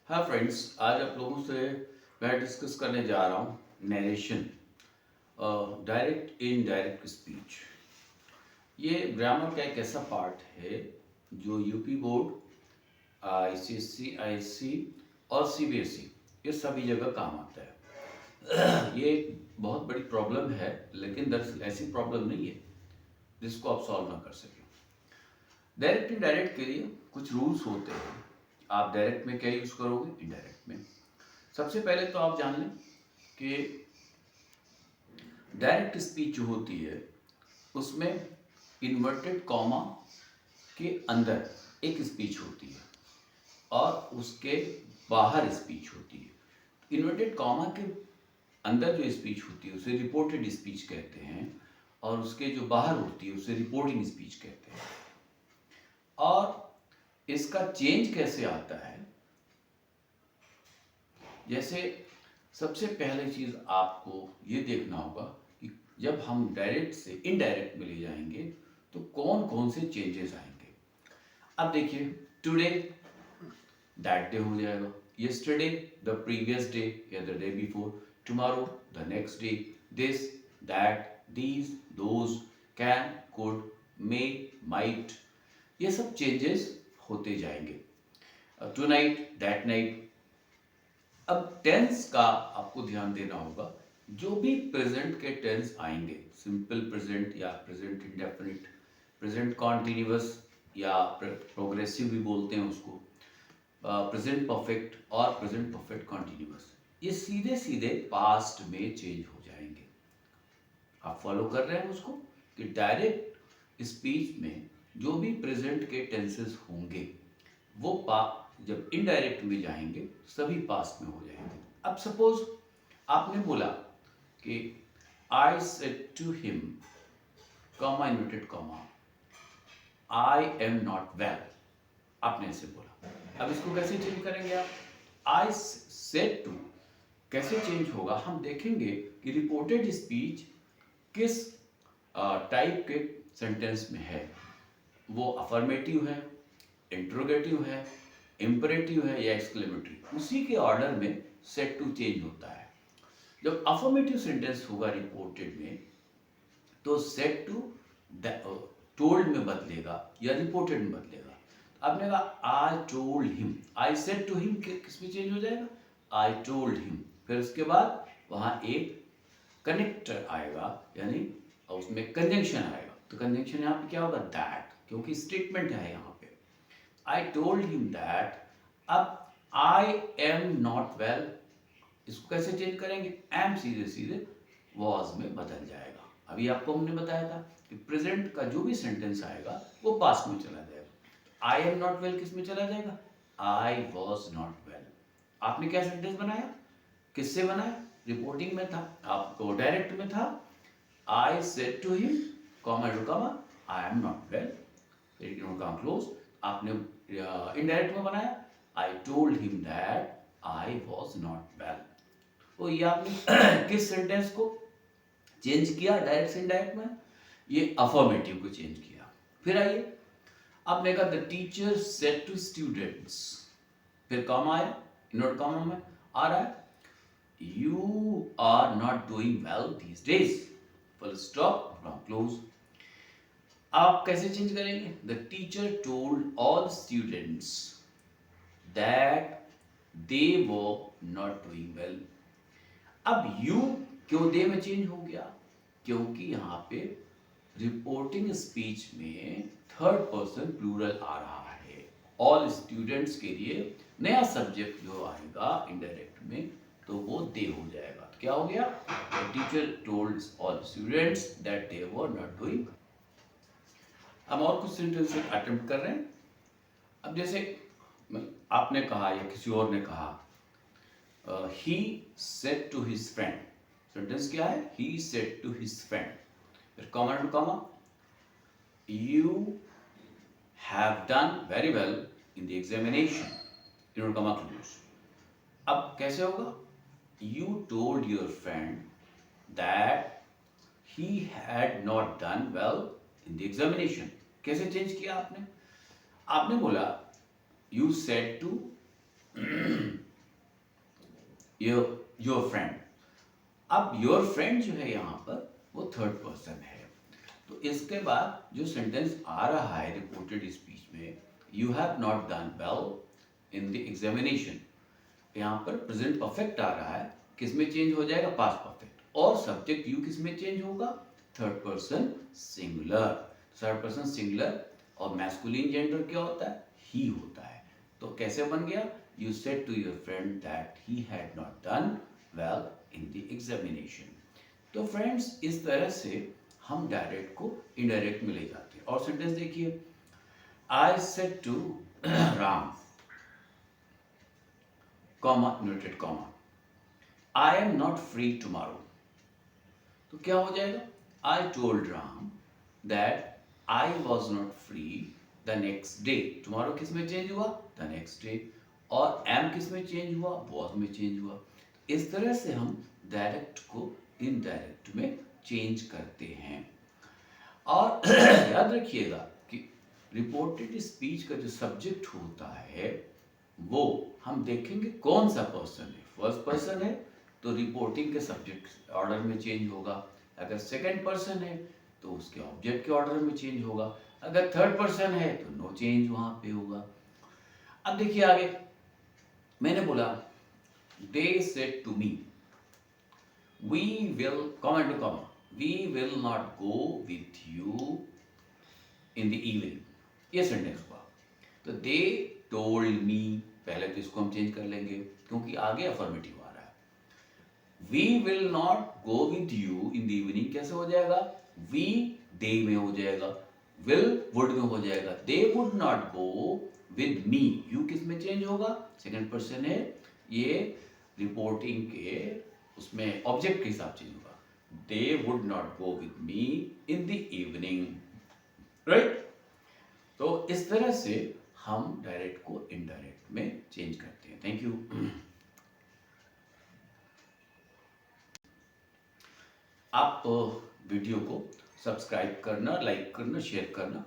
हाँ फ्रेंड्स, आज आप लोगों से मैं डिस्कस करने जा रहा हूँ नरेशन, डायरेक्ट इनडायरेक्ट स्पीच। ये ग्रामर का एक ऐसा पार्ट है जो यूपी बोर्ड, आईसीएससी, आईएससी और सीबीएसई ये सभी जगह काम आता है। ये एक बहुत बड़ी प्रॉब्लम है, लेकिन दरअसल ऐसी प्रॉब्लम नहीं है जिसको आप सॉल्व ना कर सकें। डायरेक्ट इनडायरेक्ट के लिए कुछ रूल्स होते हैं। आप डायरेक्ट में क्या यूज़ करोगे, इनडायरेक्ट में। सबसे पहले तो आप जान लें कि डायरेक्ट स्पीच जो होती है उसमें इन्वर्टेड कॉमा के अंदर एक स्पीच होती है और उसके बाहर स्पीच होती है। इन्वर्टेड कॉमा के अंदर जो स्पीच होती है उसे रिपोर्टेड स्पीच कहते हैं और उसके जो बाहर होती है उसे रिपोर्टिंग स्पीच कहते हैं। और इसका चेंज कैसे आता है, जैसे सबसे पहले चीज़ आपको ये देखना होगा कि जब हम डायरेक्ट से इनडायरेक्ट में ले जाएंगे तो कौन कौन से चेंजेस आएंगे। अब देखिए, टुडे दैट डे हो जाएगा, यस्टरडे द प्रीवियस डे या the day before, tomorrow the next day, this that these those, can, could, may, might, ये सब चेंजेस होते जाएंगे। Tonight, that night. अब टेंस का आपको ध्यान देना होगा। जो भी प्रेजेंट के टेंस आएंगे, सिंपल प्रेजेंट या प्रेजेंट इंडेफिनिट, प्रेजेंट कॉन्टिन्यूअस या प्रोग्रेसिव भी बोलते हैं उसको, प्रेजेंट परफेक्ट और प्रेजेंट परफेक्ट कॉन्टिन्यूअस, ये सीधे सीधे पास्ट में चेंज हो जाएंगे। आप फॉलो कर रहे हैं उसको कि डायरेक्ट स्पीच में जो भी प्रेजेंट के टेंसेस होंगे वो जब इनडायरेक्ट में जाएंगे सभी पास्ट में हो जाएंगे। अब सपोज आपने बोला कि I said to him, comma inverted comma, I am not well, आपने ऐसे बोला। अब इसको कैसे चेंज करेंगे आप? आई सेड टू कैसे चेंज होगा, हम देखेंगे कि रिपोर्टेड स्पीच किस टाइप के सेंटेंस में है। वो अफर्मेटिव है, इंट्रोगेटिव है, इंपरेटिव है या एक्सक्लेमेटरी, उसी के ऑर्डर में सेट टू चेंज होता है। जब अफर्मेटिव सेंटेंस होगा रिपोर्टेड में तो सेट टू टोल्ड में बदलेगा या रिपोर्टेड में बदलेगा। आपने कहा I told him, I said to him किस में चेंज हो जाएगा, आई टोल्ड हिम। फिर उसके बाद वहां एक कनेक्टर आएगा, यानी उसमें कंजंक्शन आएगा। तो कंजंक्शन यहाँ पे क्या होगा, दैट, क्योंकि स्टेटमेंट है यहाँ पे। आई टोल्ड हिम दैट। अब आई एम नॉट वेल, इसको कैसे चेंज करेंगे, एम सीधे सीधे वॉज में बदल जाएगा। अभी आपको हमने बताया था कि प्रेजेंट का जो भी सेंटेंस आएगा वो पास्ट में चला जाएगा। आई एम नॉट वेल किस में चला जाएगा, आई वॉज नॉट वेल। आपने क्या सेंटेंस बनाया, किससे बनाया, रिपोर्टिंग में था, आपको डायरेक्ट में था। I said to him, comma two comma, I am not well, close. आपने इनडायरेक्ट में बनाया, I told him that I was not well. तो ये आपने किस सेंटेंस को चेंज किया डायरेक्ट से इनडायरेक्ट में, ये अफर्मेटिव को चेंज किया। फिर आइए, आपने कहा the teacher said to students, फिर कॉमा आया, नोट कॉमा में आ रहा है, you are not doing well these days, full stop, close. आप कैसे चेंज करेंगे, the teacher told all students that they were not doing well. अब यू क्यों दे में चेंज हो गया, क्योंकि यहाँ पे रिपोर्टिंग स्पीच में थर्ड पर्सन प्लूरल आ रहा है। ऑल स्टूडेंट्स के लिए नया सब्जेक्ट जो आएगा इनडायरेक्ट में तो वो दे हो जाएगा। तो क्या हो गया, the teacher told all students that they were not doing. हम और कुछ सेंटेंस अटेम्प्ट कर रहे हैं। अब जैसे आपने कहा या किसी और ने कहा, he said to his friend, sentence क्या है, he said to his friend, फिर comma two comma, you have done very well in the examination, इन्होंने कॉमा क्लोज। अब कैसे होगा, you told your friend that he had not done well in the examination, कैसे change किया आपने, आपने बोला you said to your friend. अब योर फ्रेंड जो है यहाँ पर वो थर्ड पर्सन है। तो इसके बाद जो सेंटेंस आ रहा है रिपोर्टेड स्पीच में, you have not done well in the examination, यहाँ पर प्रेजेंट परफेक्ट आ रहा है, किस में चेंज हो जाएगा, पास्ट परफेक्ट, और सब्जेक्ट यू किस में चेंज होगा, third person singular. Third person singular और मैस्कुलिन जेंडर क्या होता है, ही होता है। तो कैसे बन गया, you said to your friend that he had not done well in the examination. तो फ्रेंड्स, इस तरह से हम डायरेक्ट को इनडायरेक्ट में ले जाते हैं। और सेंटेंस देखिए, I said to Ram, comma inverted comma, I am not free tomorrow. तो क्या हो जाएगा, I told Ram that I was not free the next day. Tomorrow किस में चेंज हुआ, द नेक्स्ट डे, और एम किस में चेंज हुआ, वॉज में चेंज हुआ। इस तरह से हम डायरेक्ट को इनडायरेक्ट में चेंज करते हैं। और याद रखिएगा कि रिपोर्टेड स्पीच का जो सब्जेक्ट होता है वो हम देखेंगे कौन सा पर्सन है। फर्स्ट पर्सन है तो रिपोर्टिंग के सब्जेक्ट ऑर्डर में चेंज होगा, अगर सेकंड पर्सन है तो उसके ऑब्जेक्ट के ऑर्डर में चेंज होगा, अगर थर्ड पर्सन है तो नो चेंज वहां पे होगा। अब देखिए आगे, मैंने बोला they said to me, we will, comma two comma, we will not go with you in the evening, ये सेंटेंस हुआ। तो दे टोल्ड मी, पहले तो इसको हम चेंज कर लेंगे क्योंकि आगे अफर्मेटिव आ रहा है। We will not go with you in the evening कैसे हो जाएगा, वी दे में हो जाएगा, विल वुड में हो जाएगा, they would not go with me, you किस में चेंज होगा, सेकंड पर्सन है, ये रिपोर्टिंग के उसमें ऑब्जेक्ट के हिसाब चेंज होगा, they would not go with me in the evening, right. तो इस तरह से हम डायरेक्ट को इनडायरेक्ट में चेंज करते हैं। Thank you. आप वीडियो को सब्सक्राइब करना, लाइक करना, शेयर करना।